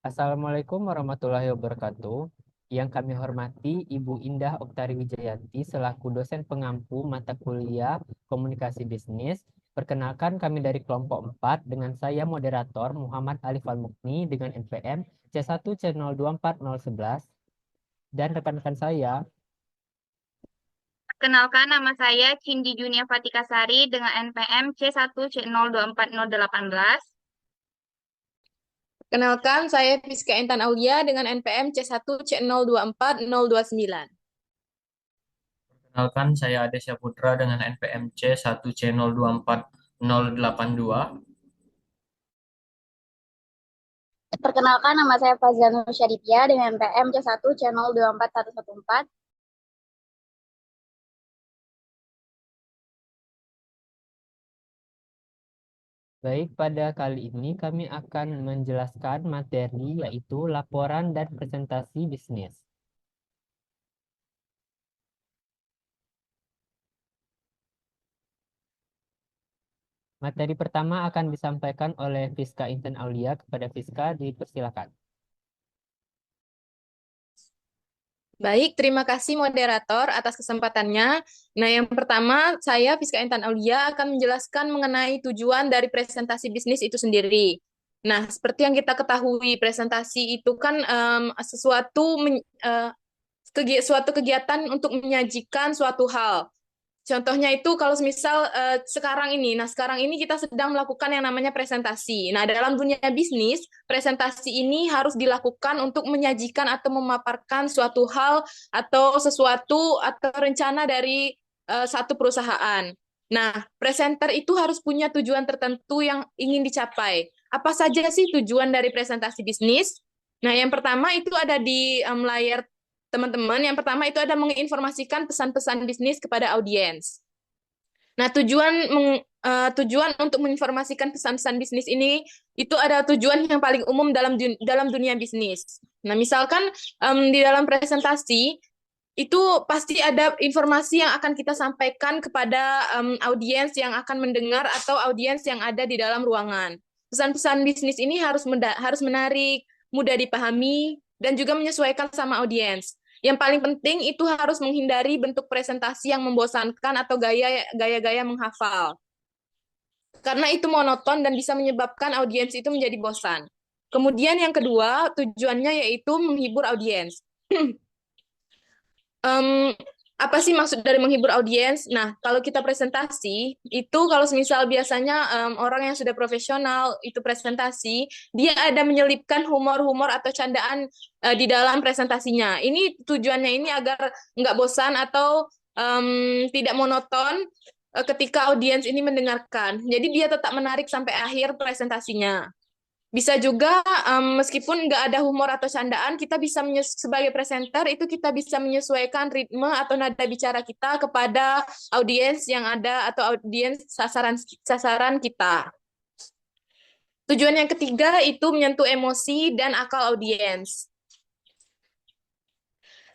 Assalamualaikum warahmatullahi wabarakatuh. Yang kami hormati Ibu Indah Oktari Wijayanti selaku dosen pengampu mata kuliah Komunikasi Bisnis. Perkenalkan kami dari kelompok 4 dengan saya moderator Muhammad Alif Al-Mukni dengan NPM C1C024011 dan rekan-rekan saya. Kenalkan, nama saya Cindy Junia Fatikasari dengan NPM C1C024018. Kenalkan, saya Fiska Intan Aulia dengan NPM C1C024029. Kenalkan, saya Adesya Putra dengan NPM C1C024082. Perkenalkan, nama saya Fazia Nusyaditya dengan NPM C1C024114. Baik, pada kali ini kami akan menjelaskan materi yaitu laporan dan presentasi bisnis. Materi pertama akan disampaikan oleh Fiska Intan Aulia. Kepada Fiska, dipersilakan. Baik, terima kasih moderator atas kesempatannya. Nah, yang pertama, saya Fiska Intan Aulia akan menjelaskan mengenai tujuan dari presentasi bisnis itu sendiri. Nah, seperti yang kita ketahui, presentasi itu kan suatu kegiatan untuk menyajikan suatu hal. Contohnya itu kalau misal sekarang ini kita sedang melakukan yang namanya presentasi. Nah, dalam dunia bisnis, presentasi ini harus dilakukan untuk menyajikan atau memaparkan suatu hal atau sesuatu atau rencana dari satu perusahaan. Nah, presenter itu harus punya tujuan tertentu yang ingin dicapai. Apa saja sih tujuan dari presentasi bisnis? Nah, yang pertama itu ada di layar teman-teman. Yang pertama itu ada menginformasikan pesan-pesan bisnis kepada audiens. Nah, tujuan untuk menginformasikan pesan-pesan bisnis ini itu ada tujuan yang paling umum dalam dunia bisnis. Nah, misalkan di dalam presentasi itu pasti ada informasi yang akan kita sampaikan kepada audiens yang akan mendengar atau audiens yang ada di dalam ruangan. Pesan-pesan bisnis ini harus menarik, mudah dipahami, dan juga menyesuaikan sama audiens. Yang paling penting itu harus menghindari bentuk presentasi yang membosankan atau gaya-gaya menghafal. Karena itu monoton dan bisa menyebabkan audiens itu menjadi bosan. Kemudian yang kedua, tujuannya yaitu menghibur audiens. um, Apa sih maksud dari menghibur audiens? Nah, kalau kita presentasi, itu kalau misal biasanya orang yang sudah profesional itu presentasi, dia ada menyelipkan humor-humor atau candaan di dalam presentasinya. Ini tujuannya ini agar nggak bosan atau tidak monoton ketika audiens ini mendengarkan. Jadi dia tetap menarik sampai akhir presentasinya. Bisa juga meskipun nggak ada humor atau candaan, kita bisa sebagai presenter itu kita bisa menyesuaikan ritme atau nada bicara kita kepada audiens yang ada atau audiens sasaran kita. Tujuan yang ketiga itu menyentuh emosi dan akal audiens.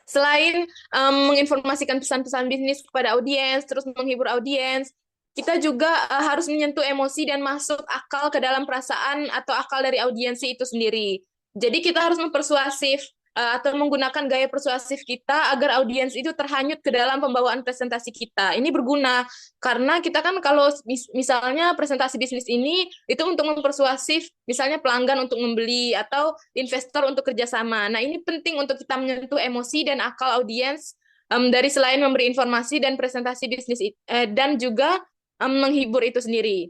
Selain menginformasikan pesan-pesan bisnis kepada audiens, terus menghibur audiens, kita juga harus menyentuh emosi dan masuk akal ke dalam perasaan atau akal dari audiensi itu sendiri. Jadi kita harus mempersuasif atau menggunakan gaya persuasif kita agar audiens itu terhanyut ke dalam pembawaan presentasi kita. Ini berguna karena kita kan kalau misalnya presentasi bisnis ini itu untuk mempersuasif, misalnya pelanggan untuk membeli atau investor untuk kerjasama. Nah, ini penting untuk kita menyentuh emosi dan akal audiens dari selain memberi informasi dan presentasi bisnis dan juga menghibur itu sendiri.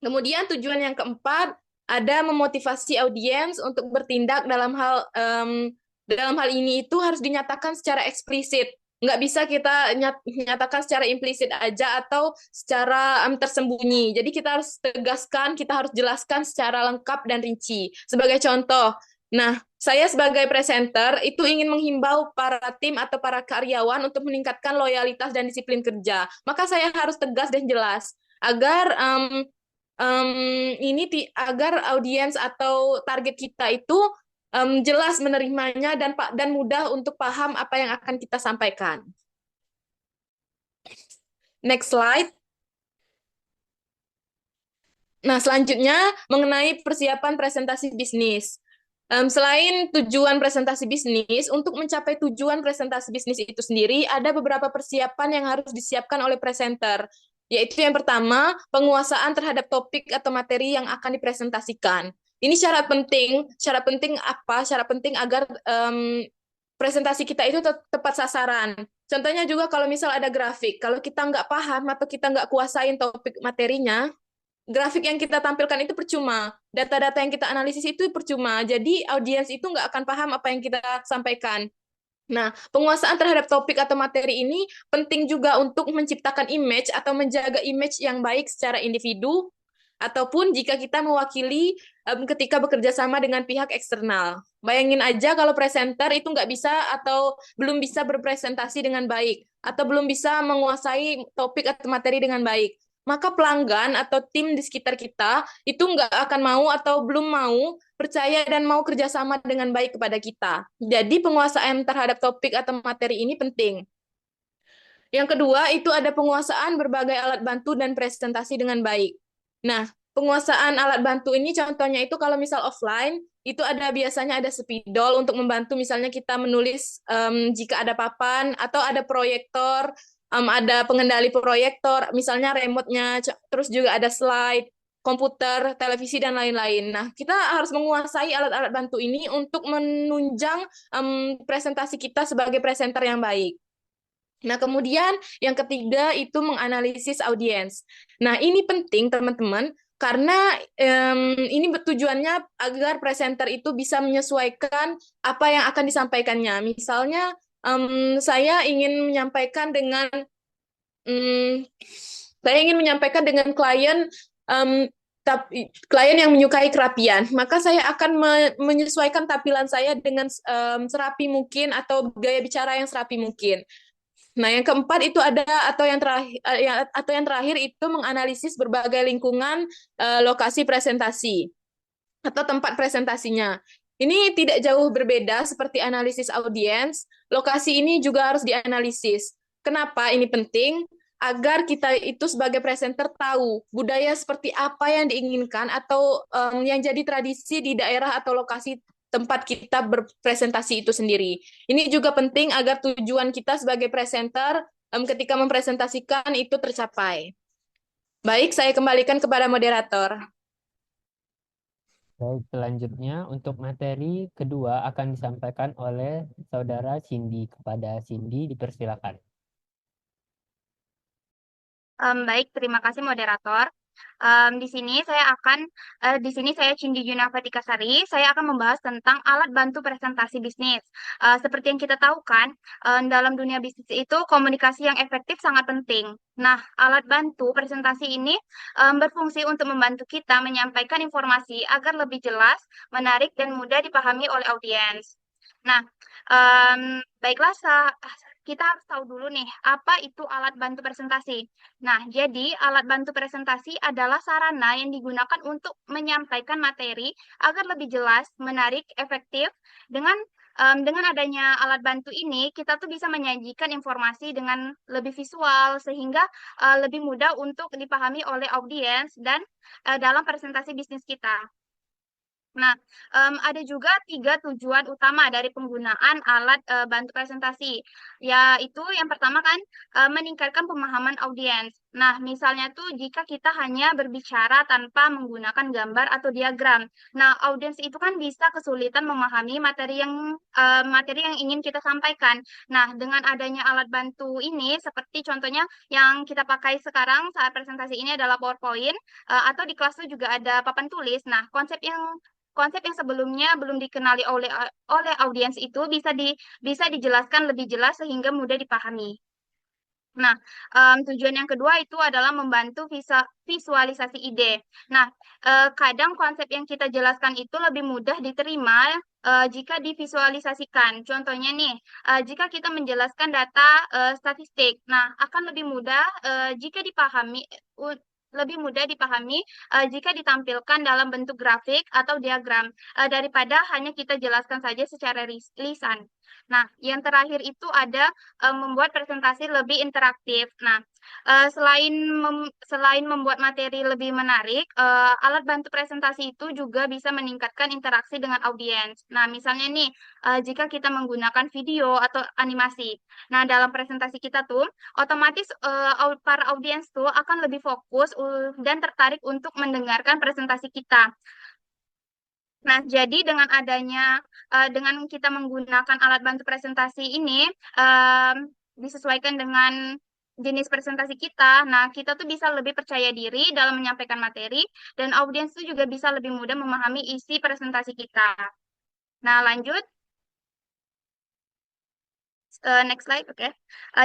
Kemudian tujuan yang keempat ada memotivasi audiens untuk bertindak dalam hal ini itu harus dinyatakan secara eksplisit. Nggak bisa kita nyatakan secara implisit aja atau secara tersembunyi. Jadi kita harus tegaskan, kita harus jelaskan secara lengkap dan rinci. Sebagai contoh, nah, saya sebagai presenter itu ingin menghimbau para tim atau para karyawan untuk meningkatkan loyalitas dan disiplin kerja. Maka saya harus tegas dan jelas agar agar audiens atau target kita itu jelas menerimanya dan mudah untuk paham apa yang akan kita sampaikan. Next slide. Nah, selanjutnya mengenai persiapan presentasi bisnis. Selain tujuan presentasi bisnis, untuk mencapai tujuan presentasi bisnis itu sendiri, ada beberapa persiapan yang harus disiapkan oleh presenter. Yaitu yang pertama, penguasaan terhadap topik atau materi yang akan dipresentasikan. Ini syarat penting. Syarat penting apa? Syarat penting agar presentasi kita itu tepat sasaran. Contohnya juga kalau misal ada grafik, kalau kita nggak paham atau kita nggak kuasain topik materinya, grafik yang kita tampilkan itu percuma. Data-data yang kita analisis itu percuma. Jadi audiens itu nggak akan paham apa yang kita sampaikan. Nah, penguasaan terhadap topik atau materi ini penting juga untuk menciptakan image atau menjaga image yang baik secara individu, ataupun jika kita mewakili ketika bekerja sama dengan pihak eksternal. Bayangin aja kalau presenter itu nggak bisa atau belum bisa berpresentasi dengan baik, atau belum bisa menguasai topik atau materi dengan baik. Maka pelanggan atau tim di sekitar kita itu nggak akan mau atau belum mau percaya dan mau kerjasama dengan baik kepada kita. Jadi penguasaan terhadap topik atau materi ini penting. Yang kedua, itu ada penguasaan berbagai alat bantu dan presentasi dengan baik. Nah, penguasaan alat bantu ini contohnya itu kalau misal offline, itu biasanya ada spidol untuk membantu misalnya kita menulis jika ada papan, atau ada proyektor, ada pengendali proyektor, misalnya remote-nya, terus juga ada slide, komputer, televisi, dan lain-lain. Nah, kita harus menguasai alat-alat bantu ini untuk menunjang presentasi kita sebagai presenter yang baik. Nah, kemudian yang ketiga itu menganalisis audiens. Nah, ini penting teman-teman, karena ini tujuannya agar presenter itu bisa menyesuaikan apa yang akan disampaikannya. Misalnya, saya ingin menyampaikan dengan klien, klien yang menyukai kerapian, maka saya akan menyesuaikan tampilan saya dengan serapi mungkin atau gaya bicara yang serapi mungkin. Nah, yang keempat itu ada atau yang terakhir itu menganalisis berbagai lingkungan lokasi presentasi atau tempat presentasinya. Ini tidak jauh berbeda seperti analisis audiens. Lokasi ini juga harus dianalisis. Kenapa ini penting? Agar kita itu sebagai presenter tahu budaya seperti apa yang diinginkan atau yang jadi tradisi di daerah atau lokasi tempat kita berpresentasi itu sendiri. Ini juga penting agar tujuan kita sebagai presenter ketika mempresentasikan itu tercapai. Baik, saya kembalikan kepada moderator. Baik, selanjutnya untuk materi kedua akan disampaikan oleh Saudara Cindy. Kepada Cindy, dipersilakan. Baik, terima kasih moderator. Di sini saya Cindy Junafatika Sari. Saya akan membahas tentang alat bantu presentasi bisnis. Seperti yang kita tahu kan, dalam dunia bisnis itu komunikasi yang efektif sangat penting. Nah, alat bantu presentasi ini berfungsi untuk membantu kita menyampaikan informasi agar lebih jelas, menarik, dan mudah dipahami oleh audiens. Nah, baiklah, kita harus tahu dulu nih, apa itu alat bantu presentasi. Nah, jadi alat bantu presentasi adalah sarana yang digunakan untuk menyampaikan materi agar lebih jelas, menarik, efektif. Dengan adanya alat bantu ini, kita tuh bisa menyajikan informasi dengan lebih visual, sehingga lebih mudah untuk dipahami oleh audiens dan dalam presentasi bisnis kita. Nah, ada juga 3 tujuan utama dari penggunaan alat bantu presentasi, yaitu yang pertama kan meningkatkan pemahaman audiens. Nah, misalnya tuh jika kita hanya berbicara tanpa menggunakan gambar atau diagram, nah audiens itu kan bisa kesulitan memahami materi yang ingin kita sampaikan. Nah, dengan adanya alat bantu ini, seperti contohnya yang kita pakai sekarang saat presentasi ini adalah PowerPoint, atau di kelas itu juga ada papan tulis. Nah, konsep yang sebelumnya belum dikenali oleh audiens itu bisa dijelaskan lebih jelas sehingga mudah dipahami. Nah, tujuan yang kedua itu adalah membantu visualisasi ide. Nah, kadang konsep yang kita jelaskan itu lebih mudah diterima jika divisualisasikan. Contohnya nih, jika kita menjelaskan data statistik, nah akan lebih mudah jika dipahami jika ditampilkan dalam bentuk grafik atau diagram daripada hanya kita jelaskan saja secara lisan. Nah, yang terakhir itu ada membuat presentasi lebih interaktif. Nah, selain membuat materi lebih menarik, alat bantu presentasi itu juga bisa meningkatkan interaksi dengan audiens. Nah, misalnya nih, jika kita menggunakan video atau animasi. Nah, dalam presentasi kita tuh, otomatis para audiens tuh akan lebih fokus dan tertarik untuk mendengarkan presentasi kita. Nah, jadi dengan kita menggunakan alat bantu presentasi ini disesuaikan dengan jenis presentasi kita. Nah, kita tuh bisa lebih percaya diri dalam menyampaikan materi dan audiens tuh juga bisa lebih mudah memahami isi presentasi kita. Nah, lanjut. Next slide, oke.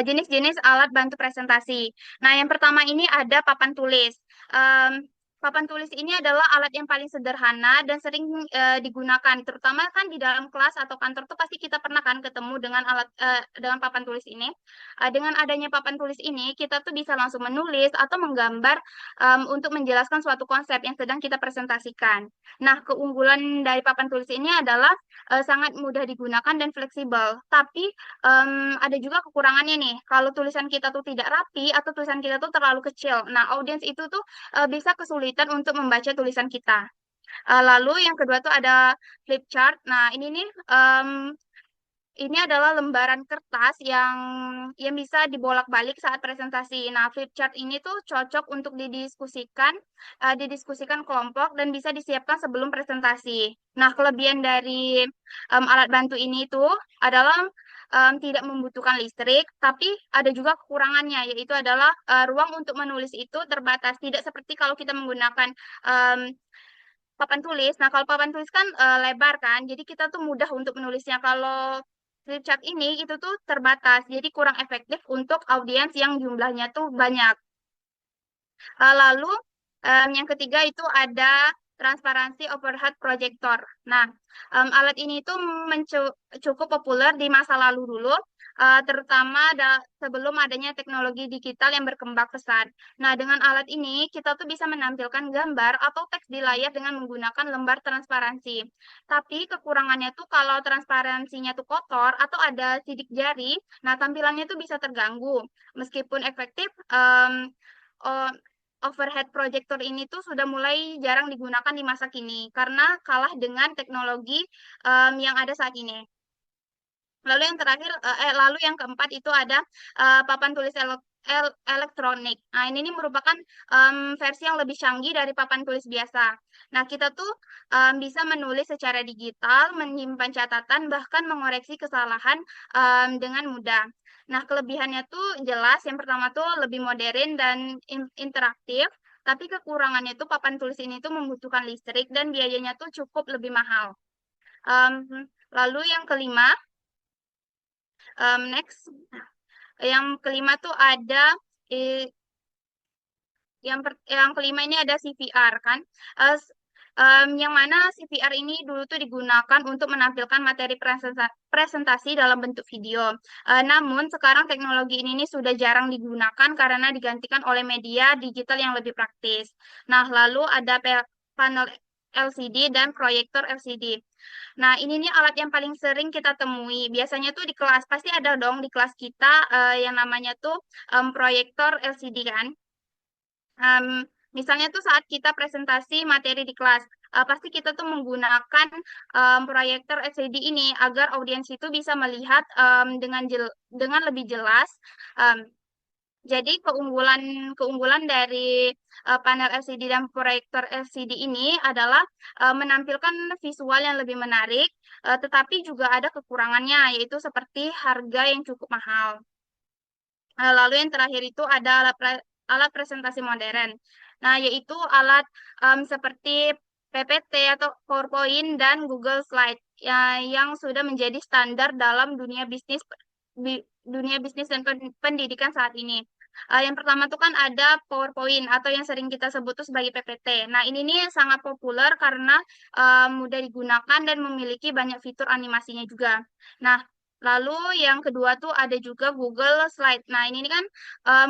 Jenis-jenis alat bantu presentasi. Nah, yang pertama ini ada papan tulis. Papan tulis ini adalah alat yang paling sederhana dan sering digunakan, terutama kan di dalam kelas atau kantor tuh pasti kita pernah kan ketemu dengan papan tulis ini. Dengan adanya papan tulis ini, kita tuh bisa langsung menulis atau menggambar untuk menjelaskan suatu konsep yang sedang kita presentasikan. Nah, keunggulan dari papan tulis ini adalah sangat mudah digunakan dan fleksibel. Tapi ada juga kekurangannya nih. Kalau tulisan kita tuh tidak rapi atau tulisan kita tuh terlalu kecil. Nah, audiens itu tuh bisa kesulitan untuk membaca tulisan kita. Lalu yang kedua tuh ada flip chart. Nah, ini adalah lembaran kertas yang bisa dibolak-balik saat presentasi. Nah, flip chart ini tuh cocok untuk didiskusikan kelompok dan bisa disiapkan sebelum presentasi. Nah, kelebihan dari alat bantu ini tuh adalah tidak membutuhkan listrik, tapi ada juga kekurangannya, yaitu adalah ruang untuk menulis itu terbatas. Tidak seperti kalau kita menggunakan papan tulis. Nah, kalau papan tulis kan lebar kan, jadi kita tuh mudah untuk menulisnya. Kalau flip chart ini itu tuh terbatas, jadi kurang efektif untuk audiens yang jumlahnya tuh banyak. Lalu yang ketiga itu ada transparansi overhead projector. Nah, alat ini tuh cukup populer di masa lalu dulu, terutama sebelum adanya teknologi digital yang berkembang pesat. Nah, dengan alat ini kita tuh bisa menampilkan gambar atau teks di layar dengan menggunakan lembar transparansi. Tapi kekurangannya tuh kalau transparansinya tuh kotor atau ada sidik jari, nah tampilannya tuh bisa terganggu. Meskipun efektif, overhead projector ini tuh sudah mulai jarang digunakan di masa kini karena kalah dengan teknologi yang ada saat ini. Lalu yang keempat itu ada papan tulis elektronik. Nah, ini merupakan versi yang lebih canggih dari papan tulis biasa. Nah, kita tuh bisa menulis secara digital, menyimpan catatan, bahkan mengoreksi kesalahan dengan mudah. Nah, kelebihannya tuh jelas. Yang pertama tuh lebih modern dan interaktif. Tapi kekurangannya tuh papan tulis ini tuh membutuhkan listrik dan biayanya tuh cukup lebih mahal. Lalu yang kelima, next, yang kelima tuh ada yang kelima ini ada CVR kan. Yang mana CVR ini dulu tuh digunakan untuk menampilkan materi presentasi dalam bentuk video. Namun sekarang teknologi ini sudah jarang digunakan karena digantikan oleh media digital yang lebih praktis. Nah, lalu ada panel LCD dan proyektor LCD. Nah, ini nih alat yang paling sering kita temui. Biasanya tuh di kelas, pasti ada dong di kelas kita yang namanya tuh proyektor LCD kan. Misalnya tuh saat kita presentasi materi di kelas, pasti kita tuh menggunakan proyektor LCD ini agar audiens itu bisa melihat dengan lebih jelas. Jadi keunggulan dari panel LCD dan proyektor LCD ini adalah menampilkan visual yang lebih menarik, tetapi juga ada kekurangannya, yaitu seperti harga yang cukup mahal. Lalu yang terakhir itu ada alat presentasi modern. Nah, yaitu alat seperti PPT atau PowerPoint dan Google Slide yang sudah menjadi standar dalam dunia bisnis dan pendidikan saat ini. Yang pertama tuh kan ada PowerPoint atau yang sering kita sebut tuh sebagai PPT. Nah, ini nih sangat populer karena mudah digunakan dan memiliki banyak fitur animasinya juga. Nah, lalu yang kedua tuh ada juga Google Slide. Nah, ini kan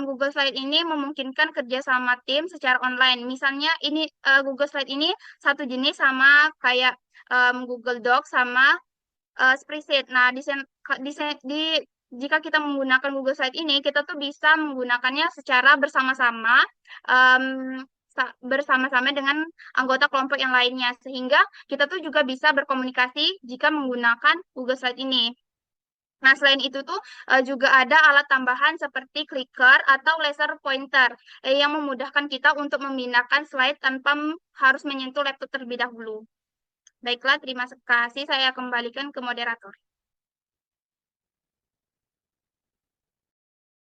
Google Slide ini memungkinkan kerja sama tim secara online. Misalnya ini Google Slide ini satu jenis sama kayak Google Docs sama spreadsheet. Nah, jika kita menggunakan Google Slide ini, kita tuh bisa menggunakannya secara bersama-sama, em, bersama-sama dengan anggota kelompok yang lainnya, sehingga kita tuh juga bisa berkomunikasi jika menggunakan Google Slide ini. Nah, selain itu tuh juga ada alat tambahan seperti clicker atau laser pointer yang memudahkan kita untuk memindahkan slide tanpa harus menyentuh laptop terlebih dahulu. Baiklah, terima kasih. Saya kembalikan ke moderator.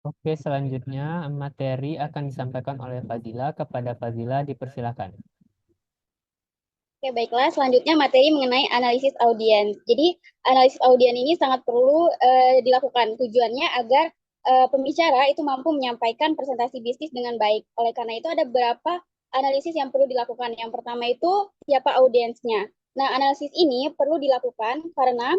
Oke, selanjutnya materi akan disampaikan oleh Fazila. Kepada Fazila dipersilakan. Oke, baiklah. Selanjutnya materi mengenai analisis audiens. Jadi, analisis audiens ini sangat perlu dilakukan. Tujuannya agar pembicara itu mampu menyampaikan presentasi bisnis dengan baik. Oleh karena itu, ada beberapa analisis yang perlu dilakukan. Yang pertama itu, siapa audiensnya. Nah, analisis ini perlu dilakukan karena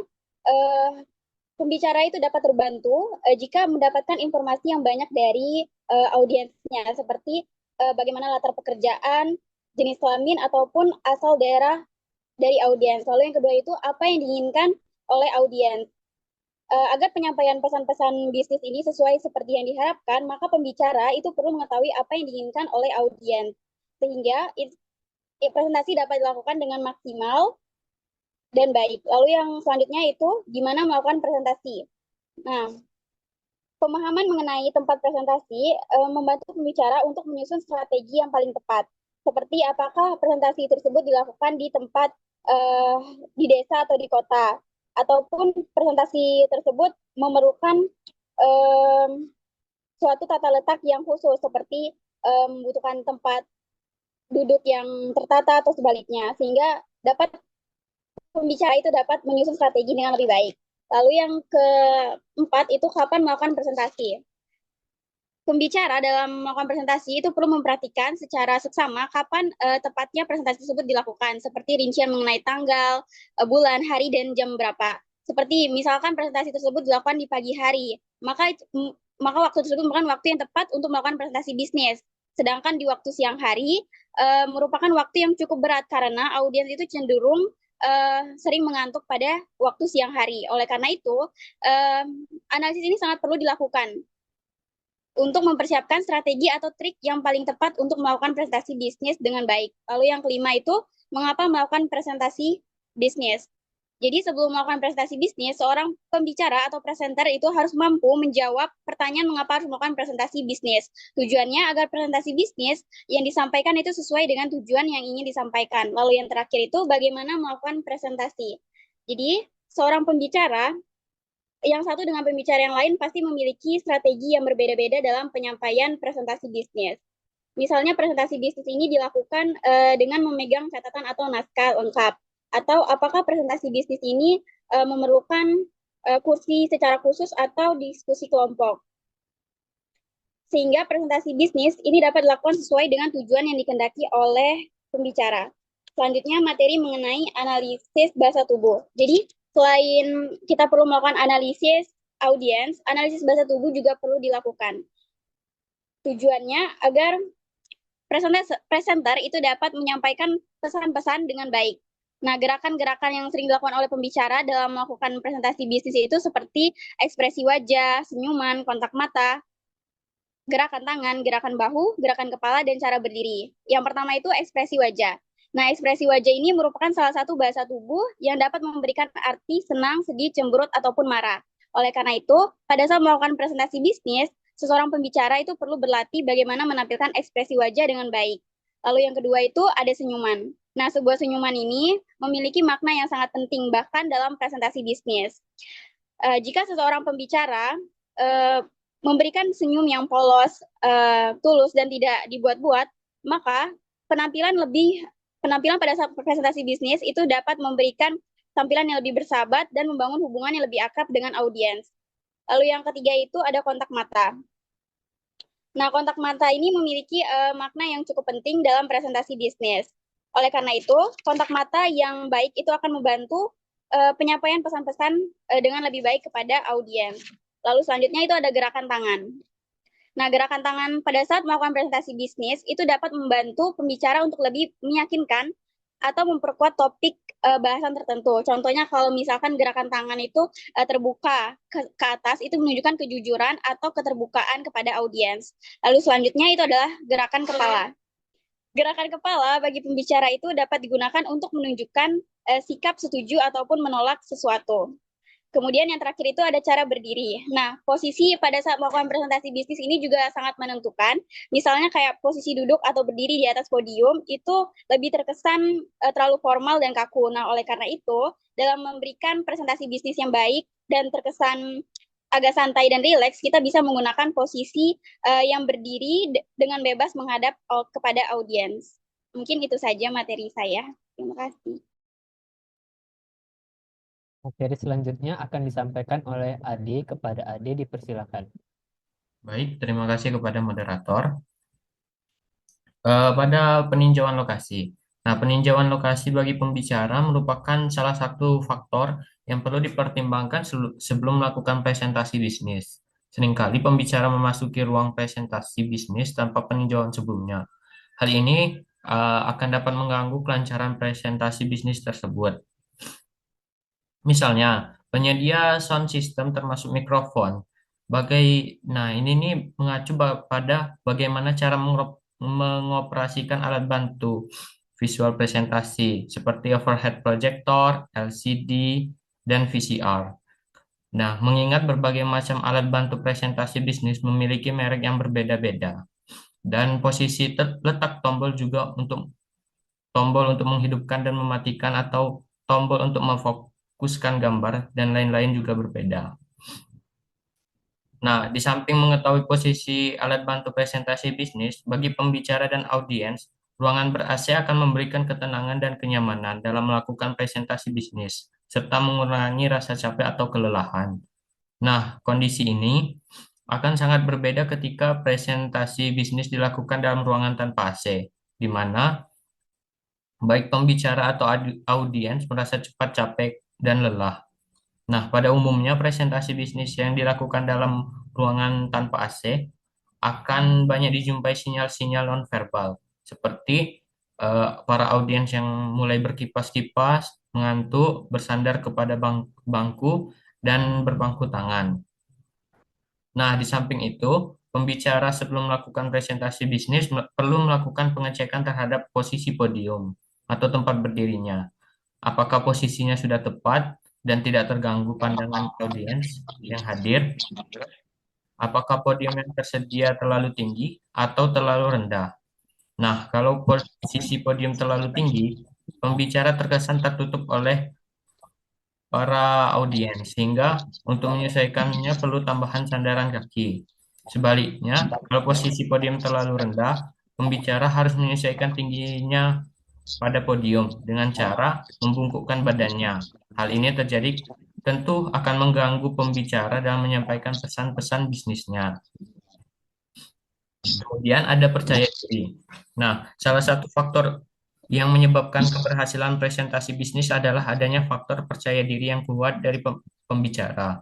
pembicara itu dapat terbantu jika mendapatkan informasi yang banyak dari audiensnya, seperti bagaimana latar pekerjaan, jenis kelamin, ataupun asal daerah dari audiens. Lalu yang kedua itu apa yang diinginkan oleh audiens. Agar penyampaian pesan-pesan bisnis ini sesuai seperti yang diharapkan, maka pembicara itu perlu mengetahui apa yang diinginkan oleh audiens. Sehingga presentasi dapat dilakukan dengan maksimal dan baik. Lalu yang selanjutnya itu gimana melakukan presentasi. Nah, pemahaman mengenai tempat presentasi membantu pembicara untuk menyusun strategi yang paling tepat. Seperti apakah presentasi tersebut dilakukan di tempat di desa atau di kota, ataupun presentasi tersebut memerlukan suatu tata letak yang khusus, seperti membutuhkan tempat duduk yang tertata atau sebaliknya, sehingga pembicara itu dapat menyusun strategi dengan lebih baik. Lalu yang keempat itu kapan melakukan presentasi. Pembicara dalam melakukan presentasi itu perlu memperhatikan secara seksama kapan tepatnya presentasi tersebut dilakukan, seperti rincian mengenai tanggal, bulan, hari, dan jam berapa. Seperti misalkan presentasi tersebut dilakukan di pagi hari, maka waktu tersebut merupakan waktu yang tepat untuk melakukan presentasi bisnis. Sedangkan di waktu siang hari merupakan waktu yang cukup berat karena audiens itu cenderung sering mengantuk pada waktu siang hari. Oleh karena itu, analisis ini sangat perlu dilakukan untuk mempersiapkan strategi atau trik yang paling tepat untuk melakukan presentasi bisnis dengan baik. Lalu yang kelima itu, mengapa melakukan presentasi bisnis. Jadi sebelum melakukan presentasi bisnis, seorang pembicara atau presenter itu harus mampu menjawab pertanyaan mengapa harus melakukan presentasi bisnis. Tujuannya agar presentasi bisnis yang disampaikan itu sesuai dengan tujuan yang ingin disampaikan. Lalu yang terakhir itu bagaimana melakukan presentasi. Jadi seorang pembicara yang satu dengan pembicara yang lain pasti memiliki strategi yang berbeda-beda dalam penyampaian presentasi bisnis. Misalnya presentasi bisnis ini dilakukan dengan memegang catatan atau naskah lengkap. Atau apakah presentasi bisnis ini memerlukan kursi secara khusus atau diskusi kelompok. Sehingga presentasi bisnis ini dapat dilakukan sesuai dengan tujuan yang dikehendaki oleh pembicara. Selanjutnya materi mengenai analisis bahasa tubuh. Jadi selain kita perlu melakukan analisis audiens, analisis bahasa tubuh juga perlu dilakukan. Tujuannya agar presenter itu dapat menyampaikan pesan-pesan dengan baik. Nah, gerakan-gerakan yang sering dilakukan oleh pembicara dalam melakukan presentasi bisnis itu seperti ekspresi wajah, senyuman, kontak mata, gerakan tangan, gerakan bahu, gerakan kepala, dan cara berdiri. Yang pertama itu ekspresi wajah. Nah, ekspresi wajah ini merupakan salah satu bahasa tubuh yang dapat memberikan arti senang, sedih, cemberut, ataupun marah. Oleh karena itu, pada saat melakukan presentasi bisnis, seseorang pembicara itu perlu berlatih bagaimana menampilkan ekspresi wajah dengan baik. Lalu yang kedua itu ada senyuman. Nah, sebuah senyuman ini memiliki makna yang sangat penting bahkan dalam presentasi bisnis. Jika seseorang pembicara memberikan senyum yang polos, tulus, dan tidak dibuat-buat, maka penampilan pada saat presentasi bisnis itu dapat memberikan tampilan yang lebih bersahabat dan membangun hubungan yang lebih akrab dengan audiens. Lalu yang ketiga itu ada kontak mata. Nah, kontak mata ini memiliki makna yang cukup penting dalam presentasi bisnis. Oleh karena itu, kontak mata yang baik itu akan membantu penyampaian pesan-pesan dengan lebih baik kepada audiens. Lalu selanjutnya itu ada gerakan tangan. Nah, gerakan tangan pada saat melakukan presentasi bisnis itu dapat membantu pembicara untuk lebih meyakinkan atau memperkuat topik bahasan tertentu. Contohnya kalau misalkan gerakan tangan itu terbuka ke atas, itu menunjukkan kejujuran atau keterbukaan kepada audiens. Lalu selanjutnya itu adalah gerakan kepala. Gerakan kepala bagi pembicara itu dapat digunakan untuk menunjukkan sikap setuju ataupun menolak sesuatu. Kemudian yang terakhir itu ada cara berdiri. Nah, posisi pada saat melakukan presentasi bisnis ini juga sangat menentukan. Misalnya kayak posisi duduk atau berdiri di atas podium itu lebih terkesan terlalu formal dan kaku. Nah, oleh karena itu, dalam memberikan presentasi bisnis yang baik dan terkesan agak santai dan rileks, kita bisa menggunakan posisi yang berdiri dengan bebas menghadap kepada audiens. Mungkin itu saja materi saya. Terima kasih. Materi selanjutnya akan disampaikan oleh Ade. Kepada Ade dipersilakan. Baik, terima kasih kepada moderator. Pada peninjauan lokasi. Nah, peninjauan lokasi bagi pembicara merupakan salah satu faktor yang perlu dipertimbangkan sebelum melakukan presentasi bisnis. Seringkali pembicara memasuki ruang presentasi bisnis tanpa peninjauan sebelumnya. Hal ini akan dapat mengganggu kelancaran presentasi bisnis tersebut. Misalnya, penyedia sound system termasuk mikrofon. Nah, ini nih mengacu pada bagaimana cara mengoperasikan alat bantu visual presentasi seperti overhead projector, LCD, dan VCR. Nah, mengingat berbagai macam alat bantu presentasi bisnis memiliki merek yang berbeda-beda dan posisi letak tombol juga untuk tombol untuk menghidupkan dan mematikan atau tombol untuk memfokuskan gambar dan lain-lain juga berbeda. Nah, di samping mengetahui posisi alat bantu presentasi bisnis, bagi pembicara dan audiens, ruangan ber-AC akan memberikan ketenangan dan kenyamanan dalam melakukan presentasi bisnis, serta mengurangi rasa capek atau kelelahan. Nah, kondisi ini akan sangat berbeda ketika presentasi bisnis dilakukan dalam ruangan tanpa AC, di mana baik pembicara atau audiens merasa cepat capek dan lelah. Nah, pada umumnya presentasi bisnis yang dilakukan dalam ruangan tanpa AC akan banyak dijumpai sinyal-sinyal nonverbal, seperti para audiens yang mulai berkipas-kipas, mengantuk, bersandar kepada bangku, dan berpangku tangan. Nah, di samping itu, pembicara sebelum melakukan presentasi bisnis perlu melakukan pengecekan terhadap posisi podium atau tempat berdirinya. Apakah posisinya sudah tepat dan tidak terganggu pandangan audiens yang hadir? Apakah podium yang tersedia terlalu tinggi atau terlalu rendah? Nah, kalau posisi podium terlalu tinggi, pembicara terkesan tertutup oleh para audiens, sehingga untuk menyesuaikannya perlu tambahan sandaran kaki. Sebaliknya, kalau posisi podium terlalu rendah, pembicara harus menyesuaikan tingginya pada podium dengan cara membungkukkan badannya. Hal ini terjadi tentu akan mengganggu pembicara dalam menyampaikan pesan-pesan bisnisnya. Kemudian ada percaya diri. Nah, salah satu faktor yang menyebabkan keberhasilan presentasi bisnis adalah adanya faktor percaya diri yang kuat dari pembicara.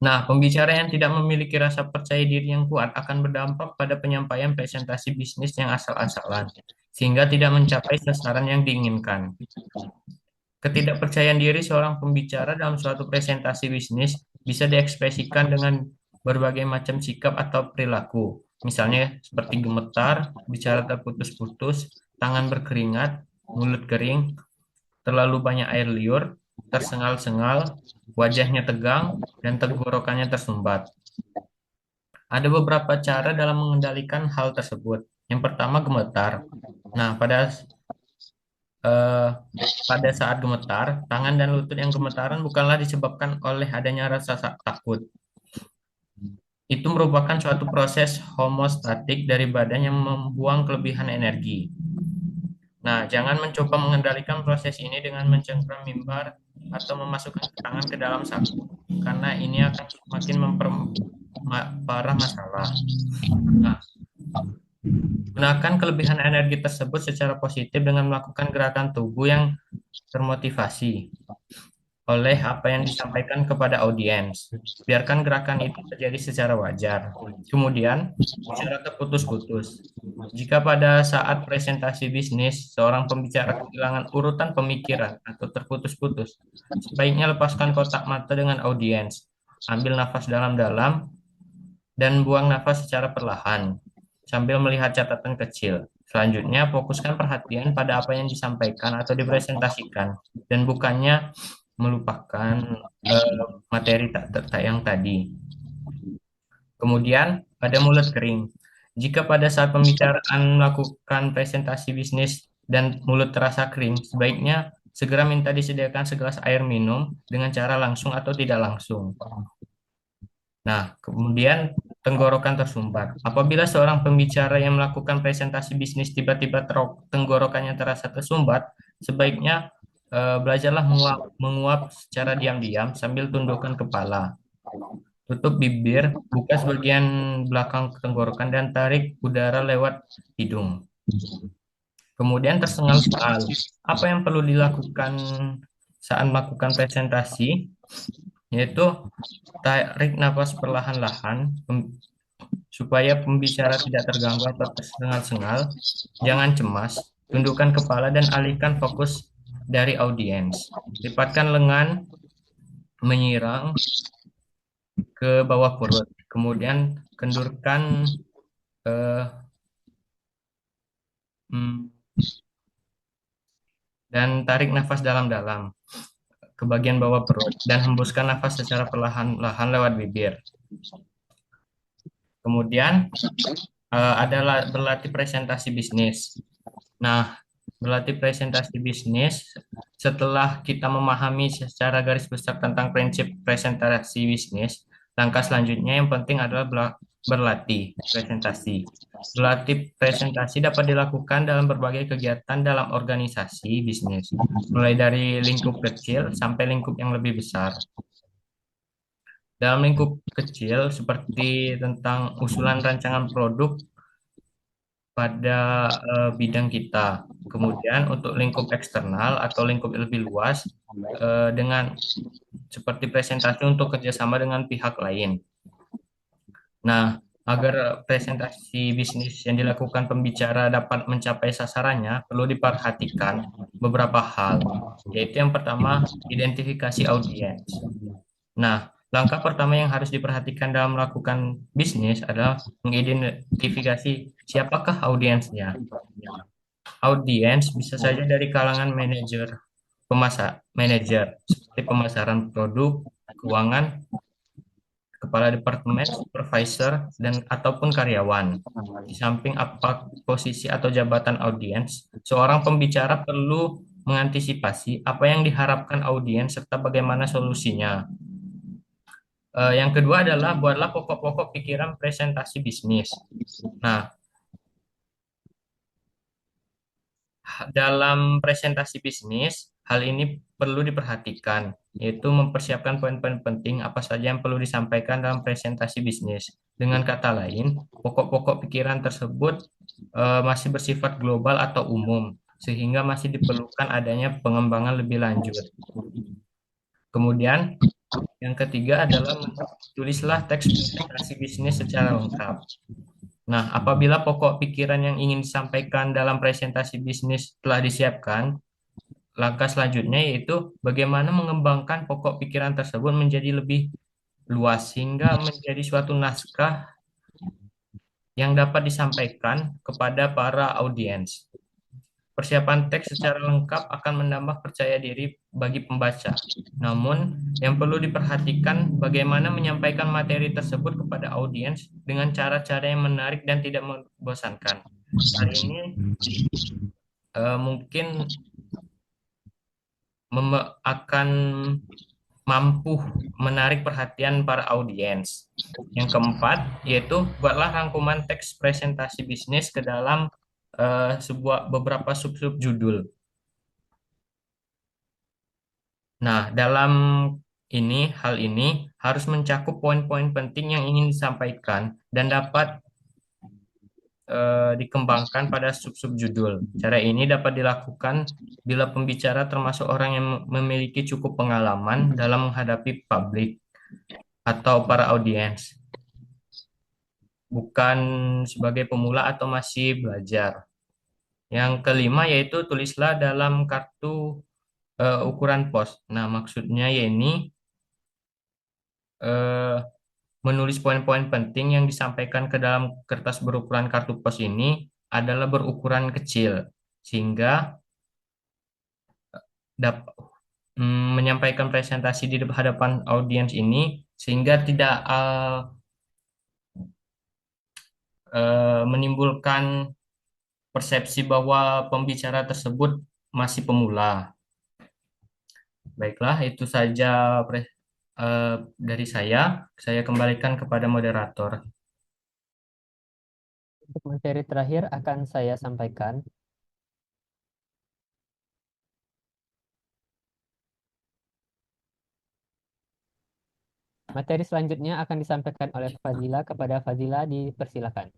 Nah, pembicara yang tidak memiliki rasa percaya diri yang kuat akan berdampak pada penyampaian presentasi bisnis yang asal-asalan, sehingga tidak mencapai sasaran yang diinginkan. Ketidakpercayaan diri seorang pembicara dalam suatu presentasi bisnis bisa diekspresikan dengan berbagai macam sikap atau perilaku. Misalnya seperti gemetar, bicara terputus-putus, tangan berkeringat, mulut kering, terlalu banyak air liur, tersengal-sengal, wajahnya tegang, dan tenggorokannya tersumbat. Ada beberapa cara dalam mengendalikan hal tersebut. Yang pertama, gemetar. Nah, pada saat gemetar, tangan dan lutut yang gemetaran bukanlah disebabkan oleh adanya rasa takut. Itu merupakan suatu proses homostatik dari badan yang membuang kelebihan energi. Nah, jangan mencoba mengendalikan proses ini dengan mencengkram mimbar atau memasukkan tangan ke dalam saku, karena ini akan semakin memperparah masalah. Nah, gunakan kelebihan energi tersebut secara positif dengan melakukan gerakan tubuh yang termotivasi. oleh apa yang disampaikan kepada audiens. Biarkan gerakan itu terjadi secara wajar. Kemudian, bicara terputus-putus. Jika pada saat presentasi bisnis, seorang pembicara kehilangan urutan pemikiran atau terputus-putus, sebaiknya lepaskan kontak mata dengan audiens. Ambil nafas dalam-dalam dan buang nafas secara perlahan, sambil melihat catatan kecil. Selanjutnya, fokuskan perhatian pada apa yang disampaikan atau dipresentasikan, dan bukannya melupakan materi yang tadi. Kemudian, pada mulut kering. Jika pada saat pembicaraan melakukan presentasi bisnis dan mulut terasa kering, sebaiknya segera minta disediakan segelas air minum dengan cara langsung atau tidak langsung. Nah, kemudian tenggorokan tersumbat. Apabila seorang pembicara yang melakukan presentasi bisnis tiba-tiba tenggorokannya terasa tersumbat, sebaiknya belajarlah menguap secara diam-diam sambil tundukkan kepala. Tutup bibir, buka sebagian belakang tenggorokan dan tarik udara lewat hidung. Kemudian tersengal-sengal. Apa yang perlu dilakukan saat melakukan presentasi? Yaitu tarik nafas perlahan-lahan supaya pembicara tidak terganggu atau tersengal-sengal. Jangan cemas, tundukkan kepala dan alihkan fokus dari audiens. Lipatkan lengan menyirang ke bawah perut. Kemudian kendurkan dan tarik nafas dalam-dalam ke bagian bawah perut dan hembuskan nafas secara perlahan-lahan lewat bibir. Kemudian adalah berlatih presentasi bisnis. Nah, berlatih presentasi bisnis setelah kita memahami secara garis besar tentang prinsip presentasi bisnis, langkah selanjutnya yang penting adalah berlatih presentasi. Berlatih presentasi dapat dilakukan dalam berbagai kegiatan dalam organisasi bisnis, mulai dari lingkup kecil sampai lingkup yang lebih besar. Dalam lingkup kecil, seperti tentang usulan rancangan produk pada bidang kita. Kemudian untuk lingkup eksternal atau lingkup lebih luas, dengan seperti presentasi untuk kerjasama dengan pihak lain. Nah, agar presentasi bisnis yang dilakukan pembicara dapat mencapai sasarannya, perlu diperhatikan beberapa hal, yaitu yang pertama, identifikasi audiens. Nah, langkah pertama yang harus diperhatikan dalam melakukan bisnis adalah mengidentifikasi siapakah audiensnya. Audiens bisa saja dari kalangan manajer seperti pemasaran produk, keuangan, kepala departemen, supervisor, dan ataupun karyawan. Di samping apa posisi atau jabatan audiens, seorang pembicara perlu mengantisipasi apa yang diharapkan audiens serta bagaimana solusinya. Yang kedua adalah buatlah pokok-pokok pikiran presentasi bisnis. Nah, dalam presentasi bisnis, hal ini perlu diperhatikan, yaitu mempersiapkan poin-poin penting apa saja yang perlu disampaikan dalam presentasi bisnis. Dengan kata lain, pokok-pokok pikiran tersebut masih bersifat global atau umum, sehingga masih diperlukan adanya pengembangan lebih lanjut. Kemudian, yang ketiga adalah tulislah teks presentasi bisnis secara lengkap. Nah, apabila pokok pikiran yang ingin disampaikan dalam presentasi bisnis telah disiapkan, langkah selanjutnya yaitu bagaimana mengembangkan pokok pikiran tersebut menjadi lebih luas sehingga menjadi suatu naskah yang dapat disampaikan kepada para audiens. Persiapan teks secara lengkap akan menambah percaya diri bagi pembaca. Namun, yang perlu diperhatikan bagaimana menyampaikan materi tersebut kepada audiens dengan cara-cara yang menarik dan tidak membosankan. Hal ini mungkin akan mampu menarik perhatian para audiens. Yang keempat, yaitu buatlah rangkuman teks presentasi bisnis ke dalam beberapa sub-sub judul. Nah, dalam hal ini harus mencakup poin-poin penting yang ingin disampaikan dan dapat dikembangkan pada sub-sub judul. Cara ini dapat dilakukan bila pembicara termasuk orang yang memiliki cukup pengalaman dalam menghadapi publik atau para audiens, bukan sebagai pemula atau masih belajar. Yang kelima yaitu tulislah dalam kartu ukuran pos. Nah, maksudnya ya ini menulis poin-poin penting yang disampaikan ke dalam kertas berukuran kartu pos ini adalah berukuran kecil, sehingga dapat menyampaikan presentasi di hadapan audiens ini sehingga tidak menimbulkan persepsi bahwa pembicara tersebut masih pemula. Baiklah, itu saja dari saya. Saya kembalikan kepada moderator. Untuk materi terakhir akan saya sampaikan. Materi selanjutnya akan disampaikan oleh Fazila. Kepada Fazila dipersilakan.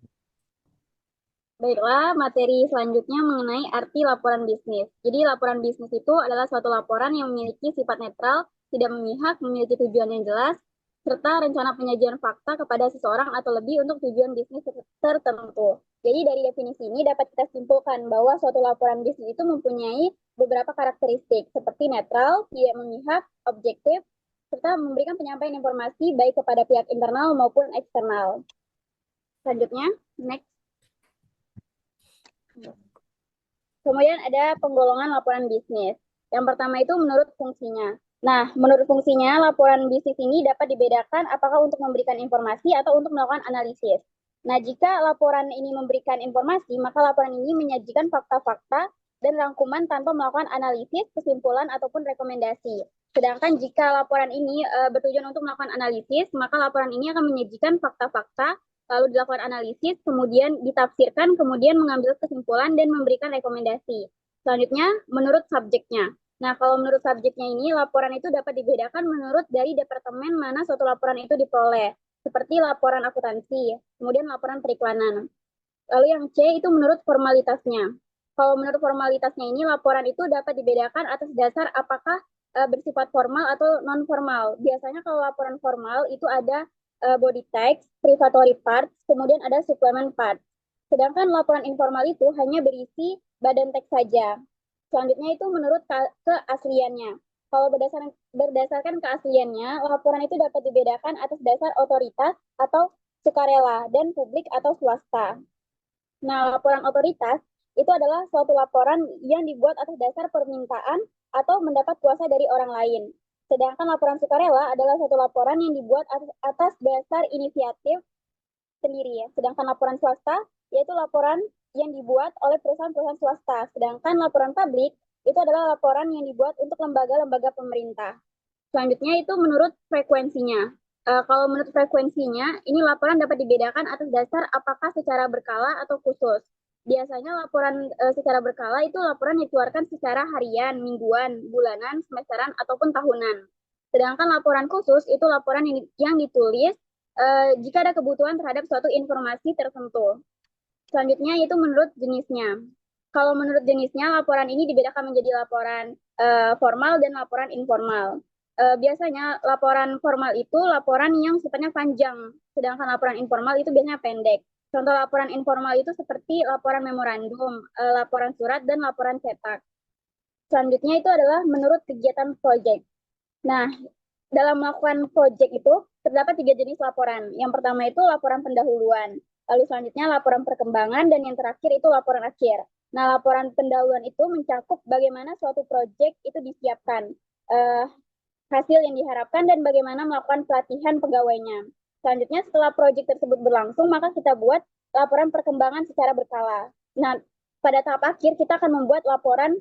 Baiklah, materi selanjutnya mengenai arti laporan bisnis. Jadi laporan bisnis itu adalah suatu laporan yang memiliki sifat netral, tidak memihak, memiliki tujuan yang jelas, serta rencana penyajian fakta kepada seseorang atau lebih untuk tujuan bisnis tertentu. Jadi dari definisi ini dapat kita simpulkan bahwa suatu laporan bisnis itu mempunyai beberapa karakteristik seperti netral, tidak memihak, objektif, serta memberikan penyampaian informasi baik kepada pihak internal maupun eksternal. Selanjutnya, next. Kemudian ada penggolongan laporan bisnis. Yang pertama itu menurut fungsinya. Nah, menurut fungsinya, laporan bisnis ini dapat dibedakan apakah untuk memberikan informasi atau untuk melakukan analisis. Nah, jika laporan ini memberikan informasi, maka laporan ini menyajikan fakta-fakta dan rangkuman tanpa melakukan analisis, kesimpulan, ataupun rekomendasi. Sedangkan jika laporan ini bertujuan untuk melakukan analisis, maka laporan ini akan menyajikan fakta-fakta, lalu dilakukan analisis, kemudian ditafsirkan, kemudian mengambil kesimpulan dan memberikan rekomendasi. Selanjutnya, menurut subjeknya. Nah, kalau menurut subjeknya ini, laporan itu dapat dibedakan menurut dari departemen mana suatu laporan itu diperoleh, seperti laporan akuntansi, kemudian laporan periklanan. Lalu yang C itu menurut formalitasnya. Kalau menurut formalitasnya ini, laporan itu dapat dibedakan atas dasar apakah bersifat formal atau non-formal. Biasanya kalau laporan formal itu ada body text, privatory parts, kemudian ada supplement parts. Sedangkan laporan informal itu hanya berisi badan teks saja. Selanjutnya itu menurut keasliannya. Kalau berdasarkan keasliannya, laporan itu dapat dibedakan atas dasar otoritas atau sukarela dan publik atau swasta. Nah, laporan otoritas itu adalah suatu laporan yang dibuat atas dasar permintaan atau mendapat kuasa dari orang lain. Sedangkan laporan sukarela adalah suatu laporan yang dibuat atas dasar inisiatif sendiri ya. Sedangkan laporan swasta yaitu laporan yang dibuat oleh perusahaan-perusahaan swasta. Sedangkan laporan publik itu adalah laporan yang dibuat untuk lembaga-lembaga pemerintah. Selanjutnya itu menurut frekuensinya. Kalau menurut frekuensinya, ini laporan dapat dibedakan atas dasar apakah secara berkala atau khusus. Biasanya laporan secara berkala itu laporan dikeluarkan secara harian, mingguan, bulanan, semesteran, ataupun tahunan. Sedangkan laporan khusus itu laporan yang ditulis jika ada kebutuhan terhadap suatu informasi tertentu. Selanjutnya itu menurut jenisnya. Kalau menurut jenisnya, laporan ini dibedakan menjadi laporan formal dan laporan informal. Biasanya laporan formal itu laporan yang sifatnya panjang, sedangkan laporan informal itu biasanya pendek. Contoh laporan informal itu seperti laporan memorandum, laporan surat, dan laporan cetak. Selanjutnya itu adalah menurut kegiatan proyek. Nah, dalam melakukan proyek itu terdapat 3 jenis laporan. Yang pertama itu laporan pendahuluan, lalu selanjutnya laporan perkembangan, dan yang terakhir itu laporan akhir. Nah, laporan pendahuluan itu mencakup bagaimana suatu proyek itu disiapkan, hasil yang diharapkan, dan bagaimana melakukan pelatihan pegawainya. Selanjutnya, setelah proyek tersebut berlangsung, maka kita buat laporan perkembangan secara berkala. Nah, pada tahap akhir, kita akan membuat laporan